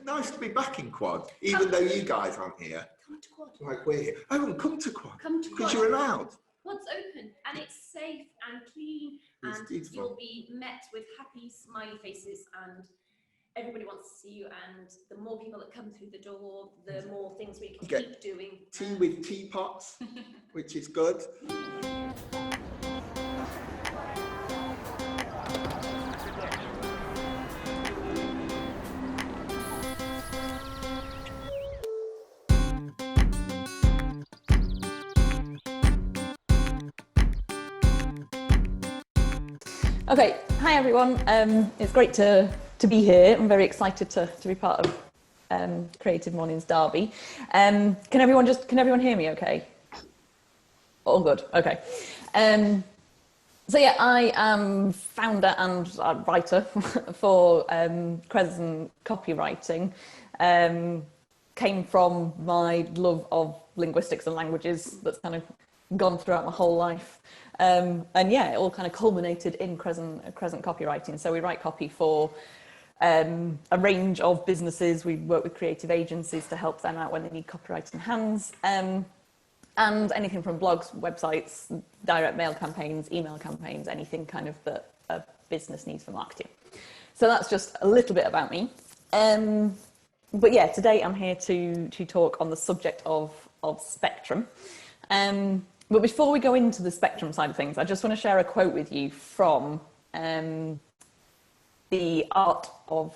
nice to be back in Quad, even though you guys aren't here. Come to Quad. Like we're here. Oh, and come to Quad. Come to Quad. Because you're allowed. Quad's open and it's safe and clean, and you'll be met with happy smiley faces, and everybody wants to see you, and the more people that come through the door, the more things we can keep doing. Tea with teapots, which is good. Okay, hi everyone. It's great to be here. I'm very excited to be part of Creative Mornings Derby. Can everyone hear me okay? All good, okay. So yeah, I am founder and writer for CreativeMornings Copywriting. Came from my love of linguistics and languages that's kind of gone throughout my whole life. And yeah, it all kind of culminated in Crescent Copywriting. So we write copy for a range of businesses. We work with creative agencies to help them out when they need copywriting hands. And anything from blogs, websites, direct mail campaigns, email campaigns, anything kind of that a business needs for marketing. So that's just a little bit about me. But yeah, today I'm here to talk on the subject of spectrum. But before we go into the spectrum side of things, I just want to share a quote with you from the art of,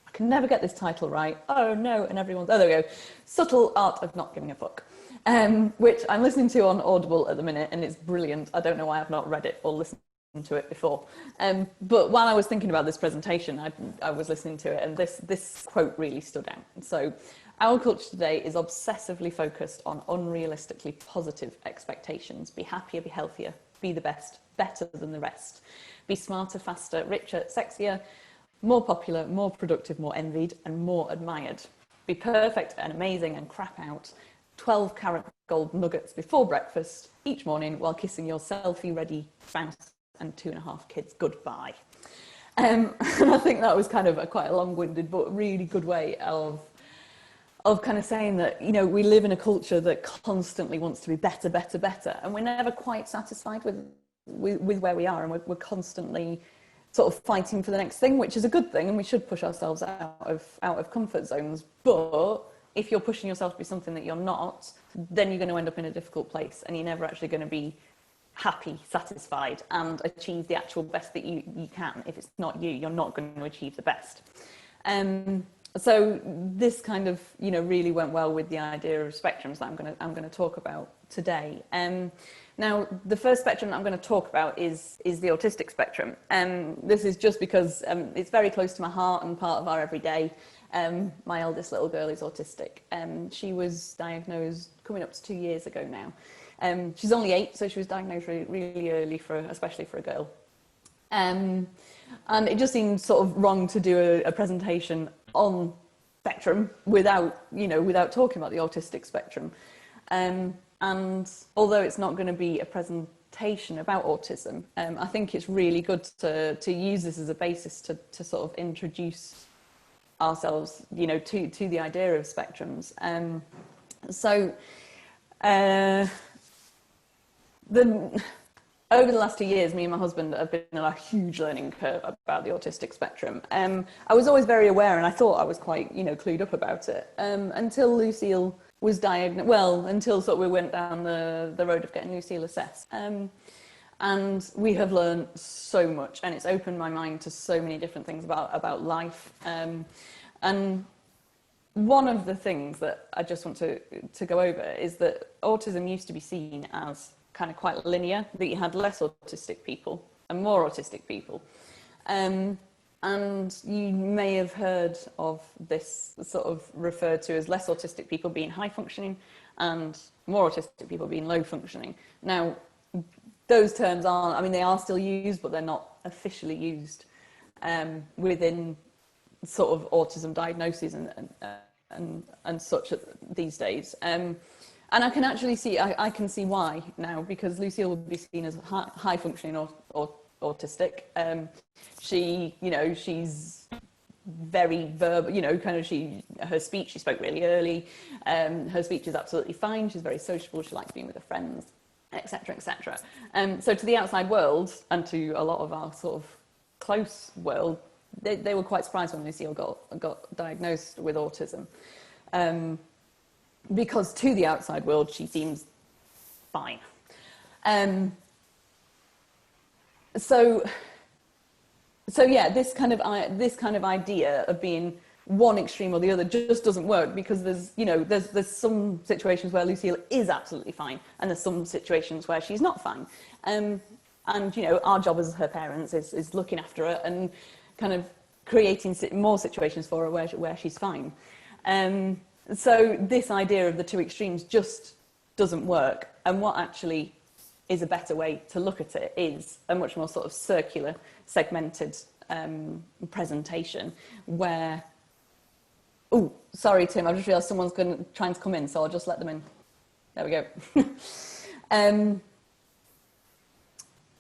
I can never get this title right. Oh no, and everyone's, oh there we go. Subtle Art of Not Giving a Fuck, which I'm listening to on Audible at the minute, and it's brilliant. I don't know why I've not read it or listened to it before. But while I was thinking about this presentation, I was listening to it, and this quote really stood out. So, our culture today is obsessively focused on unrealistically positive expectations. Be happier, be healthier, be the best, better than the rest. Be smarter, faster, richer, sexier, more popular, more productive, more envied, and more admired. Be perfect and amazing and crap out 12-carat gold nuggets before breakfast each morning while kissing your selfie-ready spouse and 2.5 kids goodbye. And I think that was kind of quite a long-winded but really good way of kind of saying that, you know, we live in a culture that constantly wants to be better, better, better, and we're never quite satisfied with where we are, and we're constantly sort of fighting for the next thing, which is a good thing, and we should push ourselves out of comfort zones. But if you're pushing yourself to be something that you're not, then you're going to end up in a difficult place, and you're never actually going to be happy, satisfied, and achieve the actual best that you can. If it's not you, you're not going to achieve the best. So this kind of, you know, really went well with the idea of spectrums that I'm going to talk about today. Now, the first spectrum that I'm going to talk about is the autistic spectrum. This is just because it's very close to my heart and part of our everyday. My eldest little girl is autistic. She was diagnosed coming up to 2 years ago now. She's only 8, so she was diagnosed really early, especially for a girl. And it just seemed sort of wrong to do a presentation on spectrum without talking about the autistic spectrum. And although it's not going to be a presentation about autism, I think it's really good to use this as a basis to sort of introduce ourselves, you know, to the idea of spectrums. Over the last 2 years, me and my husband have been on a huge learning curve about the autistic spectrum. I was always very aware, and I thought I was quite, you know, clued up about it, until Lucille was diagnosed, until sort of we went down the road of getting Lucille assessed. And we have learned so much, and it's opened my mind to so many different things about life. And one of the things that I just want to go over is that autism used to be seen as kind of quite linear, that you had less autistic people and more autistic people. And you may have heard of this sort of referred to as less autistic people being high functioning and more autistic people being low functioning. Now, those terms they are still used, but they're not officially used within sort of autism diagnoses and such these days. And I can actually see, I can see why now, because Lucille would be seen as high functioning or autistic. She, you know, she's very verbal, you know, kind of her speech, she spoke really early. Her speech is absolutely fine. She's very sociable. She likes being with her friends, etc., etc. So to the outside world and to a lot of our sort of close world, they were quite surprised when Lucille got diagnosed with autism. Because to the outside world, she seems fine. So yeah, this kind of idea of being one extreme or the other just doesn't work, because there's some situations where Lucille is absolutely fine, and there's some situations where she's not fine. And you know, our job as her parents is looking after her and kind of creating more situations for her where she's fine. So this idea of the two extremes just doesn't work. And what actually is a better way to look at it is a much more sort of circular, segmented presentation where... Oh, sorry, Tim, I just realised someone's trying to come in, so I'll just let them in. There we go.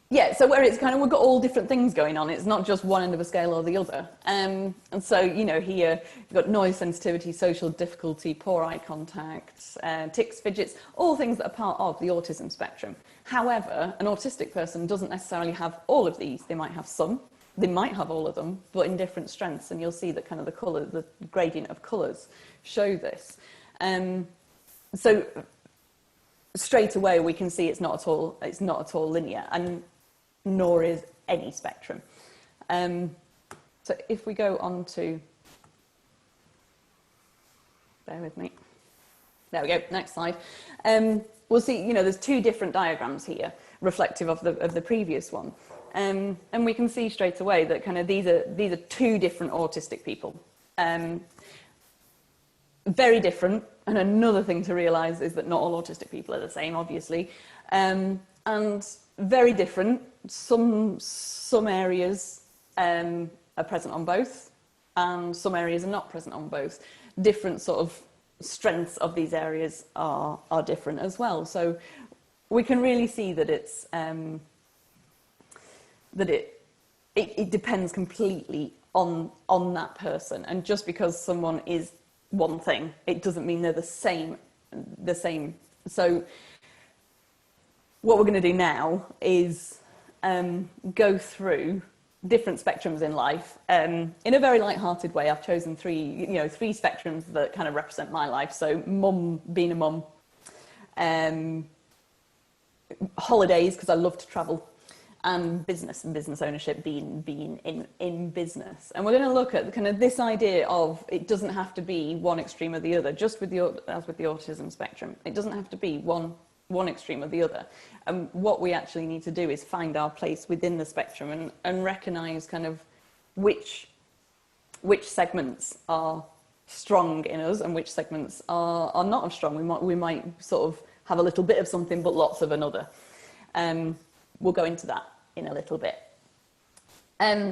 Yeah, so where it's kind of, we've got all different things going on. It's not just one end of a scale or the other. And so, you know, here you've got noise sensitivity, social difficulty, poor eye contact, tics, fidgets, all things that are part of the autism spectrum. However, an autistic person doesn't necessarily have all of these. They might have some, they might have all of them, but in different strengths. And you'll see that kind of the gradient of colours show this. So straight away we can see it's not at all linear, and nor is any spectrum. So if we go on to, bear with me, there we go, next slide. We'll see, you know, there's two different diagrams here reflective of the previous one, and we can see straight away that kind of these are two different autistic people, very different. And another thing to realise is that not all autistic people are the same, obviously, and very different. Some areas are present on both, and some areas are not present on both. Different sort of strengths of these areas are different as well. So we can really see that it's that it depends completely on that person, and just because someone is one thing, it doesn't mean they're the same. So what we're going to do now is go through different spectrums in life in a very light-hearted way. I've chosen three spectrums that kind of represent my life. So mum, being a mum, holidays, because I love to travel, and business and business ownership, being in business. And we're going to look at kind of this idea of it doesn't have to be one extreme or the other, just as with the autism spectrum. It doesn't have to be one extreme or the other. And what we actually need to do is find our place within the spectrum and recognise kind of which segments are strong in us and which segments are not as strong. We might sort of have a little bit of something but lots of another. We'll go into that in a little bit.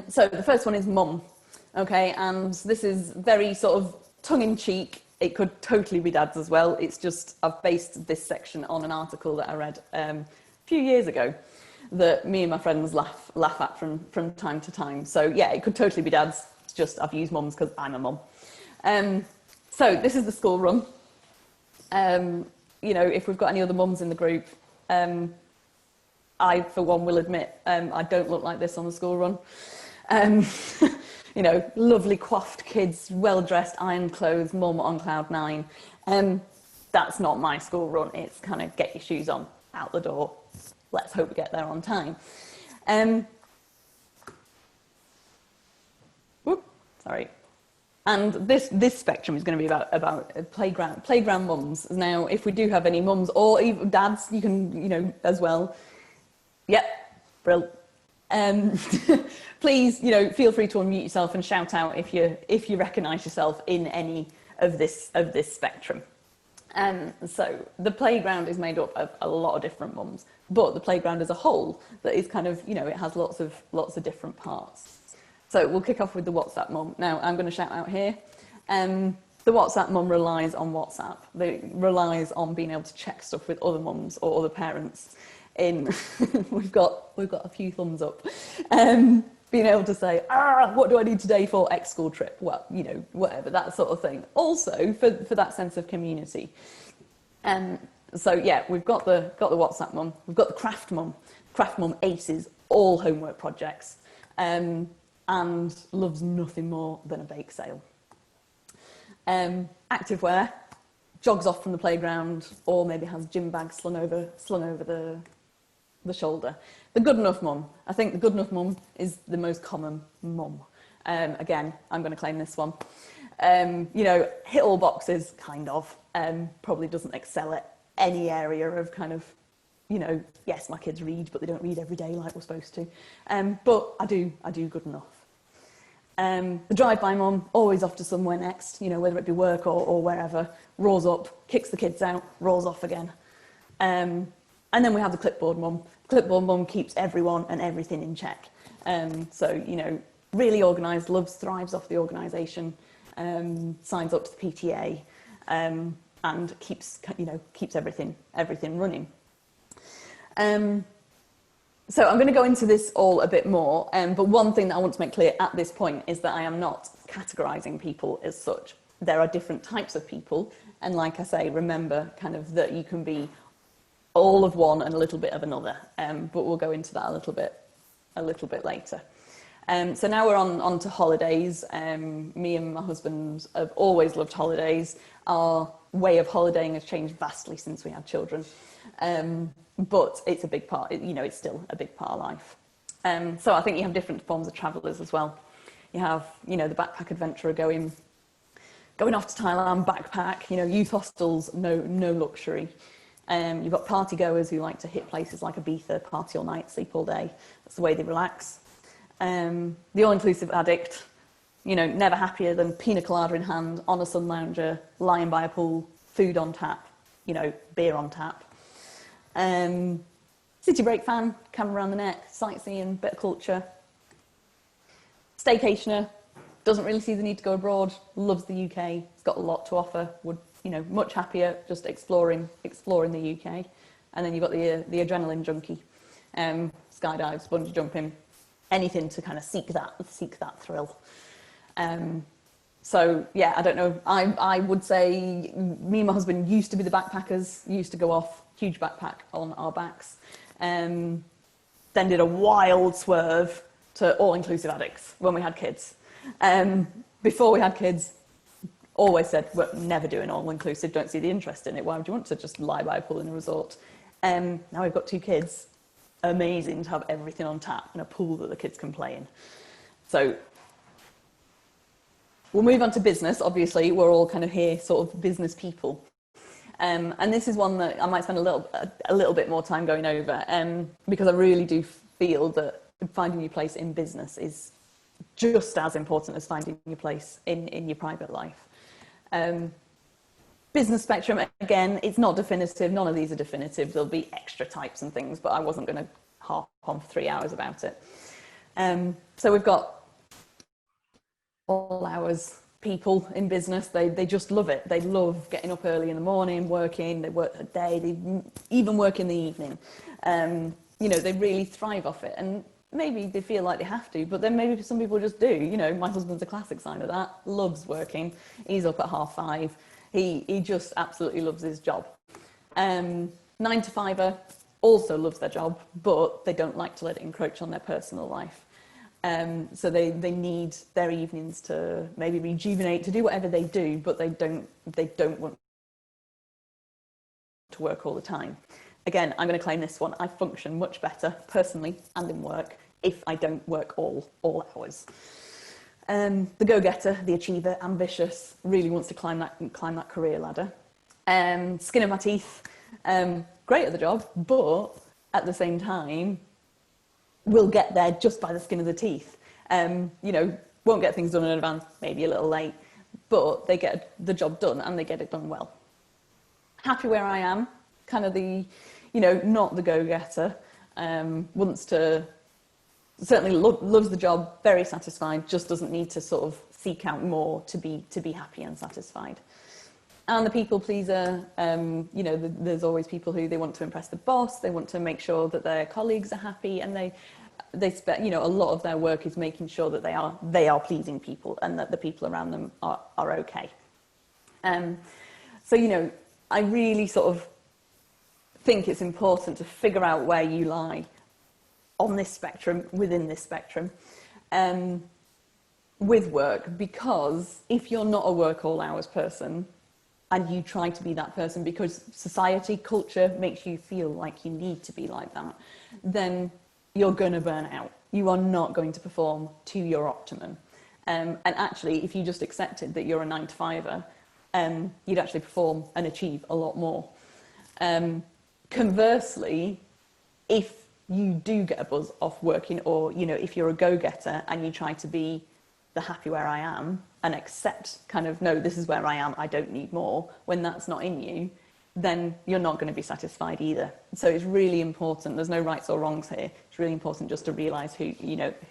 So the first one is mum, okay, and this is very sort of tongue-in-cheek. It could totally be dads as well. It's just I've based this section on an article that I read a few years ago that me and my friends laugh at from time to time. So yeah, it could totally be dads. It's just I've used mums because I'm a mum. So this is the school run. You know, if we've got any other mums in the group, I, for one, will admit I don't look like this on the school run. You know, lovely coiffed kids, well-dressed, ironed clothes, mum on cloud nine. That's not my school run. It's kind of get your shoes on, out the door. Let's hope we get there on time. Sorry. And this spectrum is going to be about playground mums. Now, if we do have any mums or even dads, you can, you know, as well. Yep, brilliant. Please, you know, feel free to unmute yourself and shout out if you recognise yourself in any of this spectrum. So the playground is made up of a lot of different mums, but the playground as a whole, that is kind of, you know, it has lots of different parts. So we'll kick off with the WhatsApp mum. Now I'm going to shout out here. The WhatsApp mum relies on WhatsApp. They relies on being able to check stuff with other mums or other parents. We've got a few thumbs up. being able to say, what do I need today for X school trip? Well, you know, whatever, that sort of thing. Also for that sense of community. So yeah, we've got the WhatsApp mum, we've got the craft mum. Craft mum aces all homework projects, and loves nothing more than a bake sale. Activewear, jogs off from the playground, or maybe has gym bags slung over the shoulder. The good enough mum. I think the good enough mum is the most common mum. Again, I'm going to claim this one. You know, hit all boxes, kind of. Probably doesn't excel at any area of kind of, you know, yes, my kids read, but they don't read every day like we're supposed to. But I do good enough. The drive-by mum, always off to somewhere next, you know, whether it be work or wherever, roars up, kicks the kids out, rolls off again. And then we have the clipboard mum. Clipboard mum keeps everyone and everything in check. So, you know, really organised, loves, thrives off the organisation, signs up to the PTA, and keeps everything running. So I'm going to go into this all a bit more, but one thing that I want to make clear at this point is that I am not categorising people as such. There are different types of people, and like I say, remember kind of that you can be all of one and a little bit of another, but we'll go into that a little bit later. So now we're on to holidays. Me and my husband have always loved holidays. Our way of holidaying has changed vastly since we had children. But it's a big part, you know, it's still a big part of life. So I think you have different forms of travellers as well. You have, you know, the backpack adventurer going off to Thailand, backpack, you know, youth hostels, no luxury. You've got party goers who like to hit places like Ibiza, party all night, sleep all day. That's the way they relax. The all-inclusive addict, you know, never happier than pina colada in hand, on a sun lounger, lying by a pool, food on tap, you know, beer on tap. City break fan, camera around the neck, sightseeing, bit of culture. Staycationer, doesn't really see the need to go abroad, loves the UK, it's got a lot to offer, would, you know, much happier just exploring the UK. And then you've got the adrenaline junkie, skydives, bungee jumping, anything to kind of seek that thrill. So yeah, I don't know. I would say me and my husband used to be the backpackers, used to go off, huge backpack on our backs. Then did a wild swerve to all-inclusive addicts when we had kids. Before we had kids, always said, we're never doing all-inclusive, don't see the interest in it. Why would you want to just lie by a pool in a resort? Now we've got 2 kids. Amazing to have everything on tap and a pool that the kids can play in. So we'll move on to business. Obviously, we're all kind of here sort of business people. And this is one that I might spend a little bit more time going over, because I really do feel that finding your place in business is just as important as finding your place in your private life. Business spectrum, again, it's not definitive. None of these are definitive. There'll be extra types and things, but I wasn't going to harp on for 3 hours about it. So we've got all hours people in business. They just love it. They love getting up early in the morning, working. They work a day. They even work in the evening. You know, they really thrive off it. And maybe they feel like they have to, but then maybe some people just do. You know, my husband's a classic sign of that. Loves working. He's up at 5:30. He just absolutely loves his job. 9 to 5er also loves their job, but they don't like to let it encroach on their personal life. So they need their evenings to maybe rejuvenate, to do whatever they do, but they don't want to work all the time. Again, I'm going to claim this one. I function much better personally and in work if I don't work all hours. The go-getter, the achiever, ambitious, really wants to climb that career ladder. Skin of my teeth, great at the job, but at the same time, will get there just by the skin of the teeth. You know, won't get things done in advance, maybe a little late, but they get the job done and they get it done well. Happy where I am, kind of the, you know, not the go-getter, wants to, certainly loves the job, very satisfied, just doesn't need to sort of seek out more to be happy and satisfied. And the people pleaser, you know, there's always people who they want to impress the boss, they want to make sure that their colleagues are happy, and they you know, a lot of their work is making sure that they are pleasing people and that the people around them are okay. So, you know, I really sort of think it's important to figure out where you lie on this spectrum, within this spectrum, with work, because if you're not a work all hours person and you try to be that person because society, culture makes you feel like you need to be like that, then you're going to burn out. You are not going to perform to your optimum. And actually, if you just accepted that you're a 9-to-5er, you'd actually perform and achieve a lot more. Conversely, if you do get a buzz off working, or, you know, if you're a go-getter and you try to be the happy where I am and accept kind of, no, this is where I am, I don't need more, when that's not in you, then you're not going to be satisfied either. So it's really important. There's no rights or wrongs here. It's really important just to realise who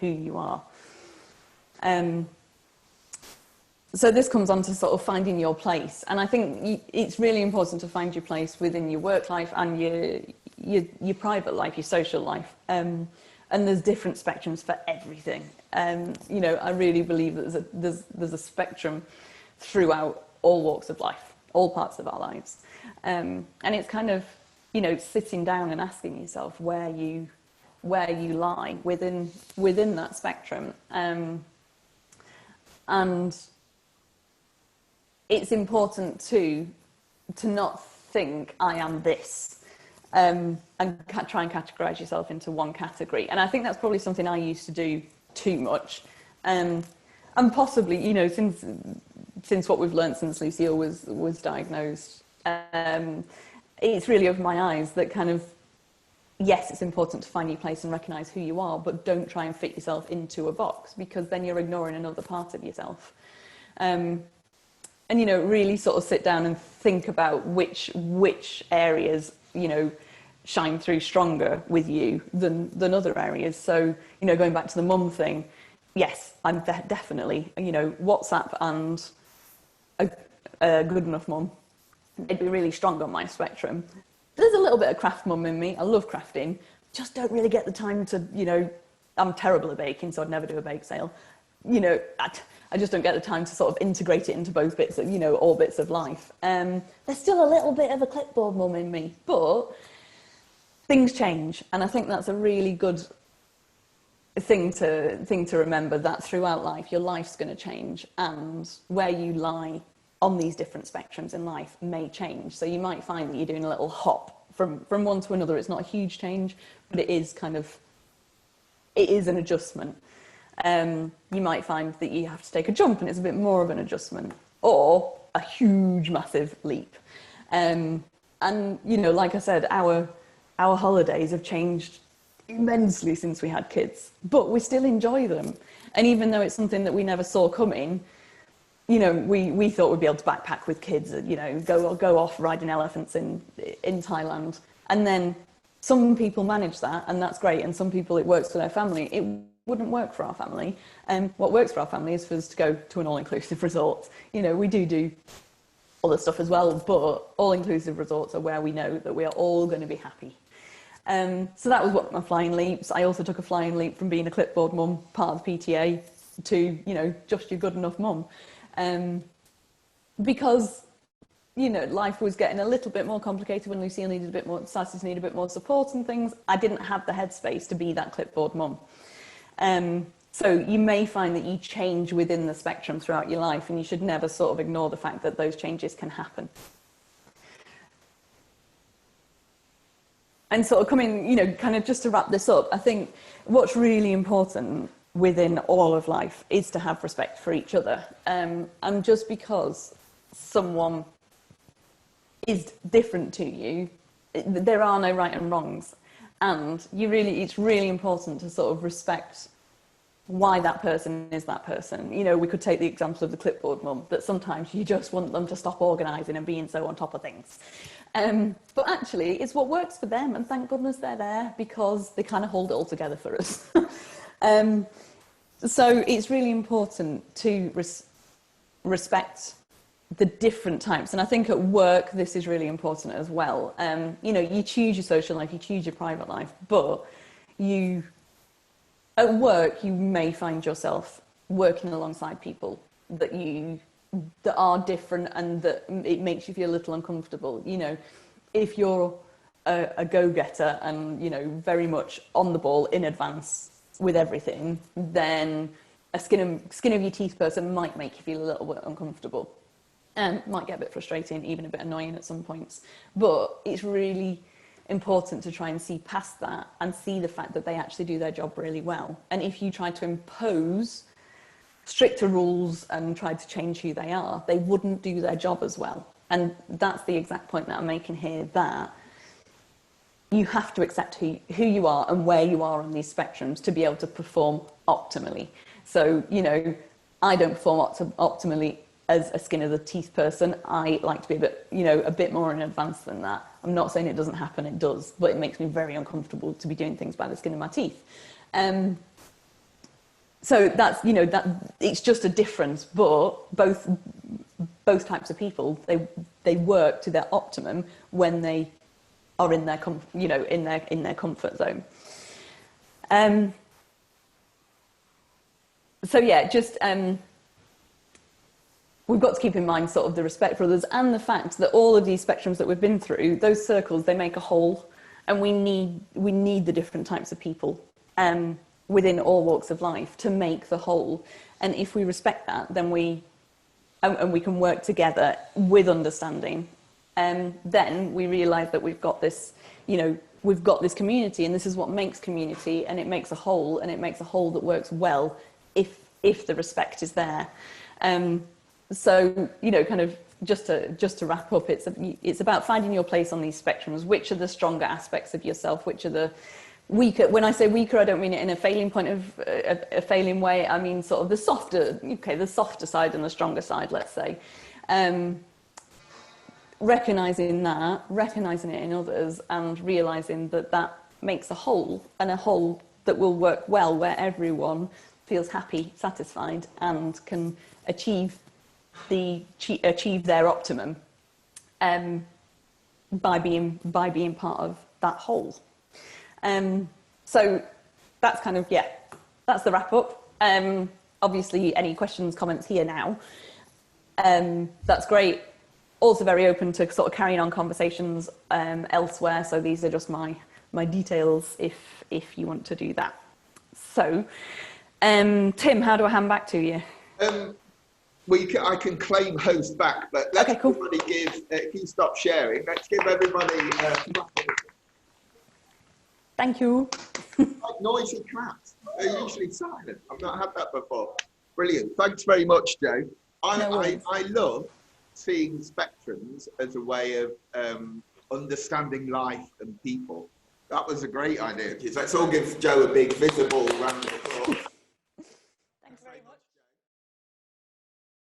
you are. So this comes on to sort of finding your place. And I think it's really important to find your place within your work life and your private life, your social life. And there's different spectrums for everything. You know, I really believe that there's a spectrum throughout all walks of life, all parts of our lives. And it's kind of, you know, sitting down and asking yourself where you lie within that spectrum. And it's important to not think I am this, and try and categorise yourself into one category. And I think that's probably something I used to do too much. And possibly, you know, since what we've learned since Lucille was diagnosed, it's really opened my eyes that kind of, yes, it's important to find your place and recognise who you are, but don't try and fit yourself into a box, because then you're ignoring another part of yourself. And, you know, really sort of sit down and think about which areas, you know, shine through stronger with you than other areas. So, you know, going back to the mum thing, yes, I'm definitely, you know, WhatsApp and a good enough mum, they'd be really strong on my spectrum. There's a little bit of craft mum in me. I love crafting. Just don't really get the time to, you know, I'm terrible at baking, so I'd never do a bake sale. You know, I just don't get the time to sort of integrate it into both bits of, you know, all bits of life. There's still a little bit of a clipboard mum in me, but things change. And I think that's a really good thing to remember, that throughout life, your life's going to change, and where you lie on these different spectrums in life may change. So you might find that you're doing a little hop from one to another. It's not a huge change, but it is an adjustment. You might find that you have to take a jump and it's a bit more of an adjustment, or a huge, massive leap. And, you know, like I said, our holidays have changed immensely since we had kids, but we still enjoy them. And even though it's something that we never saw coming, you know, we thought we'd be able to backpack with kids, you know, go off riding elephants in Thailand. And then some people manage that, and that's great. And some people, it works for their family. It wouldn't work for our family. What works for our family is for us to go to an all-inclusive resort. You know, we do other stuff as well, but all-inclusive resorts are where we know that we are all going to be happy. So that was what my flying leaps. I also took a flying leap from being a clipboard mum, part of the PTA, to, you know, just your good enough mum. Because, you know, life was getting a little bit more complicated when Lucille started to need a bit more support and things. I didn't have the headspace to be that clipboard mum. So you may find that you change within the spectrum throughout your life, and you should never sort of ignore the fact that those changes can happen. And sort of coming, you know, kind of just to wrap this up, I think what's really important within all of life is to have respect for each other. And just because someone is different to you, there are no right and wrongs. And it's really important to sort of respect why that person is that person. You know, we could take the example of the clipboard mum, that sometimes you just want them to stop organising and being so on top of things. But actually, it's what works for them, and thank goodness they're there, because they kind of hold it all together for us. So it's really important to respect the different types. And I think at work, this is really important as well. You know, you choose your social life, you choose your private life, but you at work, you may find yourself working alongside people that are different and that it makes you feel a little uncomfortable. You know, if you're a go-getter and, you know, very much on the ball in advance with everything, then a skin of your teeth person might make you feel a little bit uncomfortable. Might get a bit frustrating, even a bit annoying at some points. But it's really important to try and see past that and see the fact that they actually do their job really well. And if you try to impose stricter rules and try to change who they are, they wouldn't do their job as well. And that's the exact point that I'm making here, that you have to accept who you are and where you are on these spectrums to be able to perform optimally. So, you know, I don't perform optimally as a skin of the teeth person. I like to be a bit more in advance than that. I'm not saying it doesn't happen, it does, but it makes me very uncomfortable to be doing things by the skin of my teeth. So that's, you know, that it's just a difference, but both types of people, they work to their optimum when they are in their in their comfort zone. So yeah, just we've got to keep in mind sort of the respect for others and the fact that all of these spectrums that we've been through, those circles, they make a whole, and we need the different types of people within all walks of life to make the whole. And if we respect that, then we can work together with understanding. Then we realise that we've got this, you know, we've got this community, and this is what makes community, and it makes a whole, and it makes a whole that works well if the respect is there. So, you know, kind of just to wrap up, it's about finding your place on these spectrums. Which are the stronger aspects of yourself? Which are the weaker? When I say weaker, I don't mean it in a failing point of a failing way. I mean sort of the softer side and the stronger side, let's say. Recognizing it in others, and realizing that makes a whole, and a whole that will work well, where everyone feels happy, satisfied, and can achieve their optimum by being part of that whole. So that's kind of, that's the wrap up. Obviously, any questions, comments here now. That's great. Also very open to sort of carrying on conversations elsewhere. So these are just my details if you want to do that. So, Tim, how do I hand back to you? I can claim host back, but let's okay, cool. Everybody give, if you stop sharing, let's give everybody thank you. like noisy claps. They're usually silent. I've not had that before. Brilliant. Thanks very much, Joe. I love seeing spectrums as a way of understanding life and people. That was a great idea. Let's all give Joe a big visible round of applause.